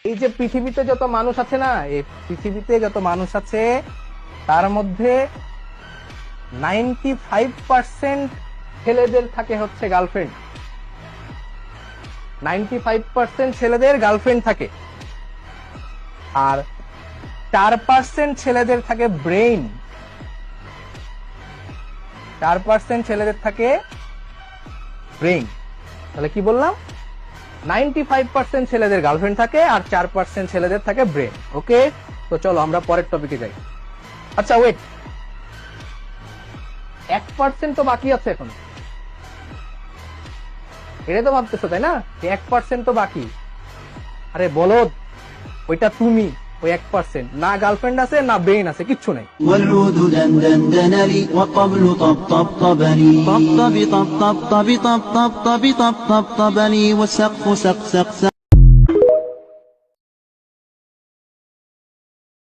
এই যে পৃথিবীতে যত মানুষ আছে না, এই পৃথিবীতে যত মানুষ আছে তার মধ্যে 95% ছেলেদের থাকে হচ্ছে গার্লফ্রেন্ড। 95% ছেলেদের গার্লফ্রেন্ড থাকে, আর 4% ছেলেদের থাকে ব্রেইন। 4% ছেলেদের থাকে ব্রেইন। তাহলে কি বললাম? 95% ছেলেদের গার্লফ্রেন্ড থাকে আর 4% ছেলেদের থাকে ব্রেন। ওকে, তো চলো আমরা পরের টপিকে যাই। আচ্ছা ওয়েট, 1% তো বাকি আছে এখন। এটা তো ভাবতেছো তাই না, 1% তো বাকি। আরে বলো, ওইটা তুমি। ওই 1% না গার্লফ্রেন্ড আছে না ব্রেন আছে, কিচ্ছু নাই। والعود دندن لي والطبل طبطبني طبطب طبطب طب طب طب طب طب طبطبني والسقف سق سق سق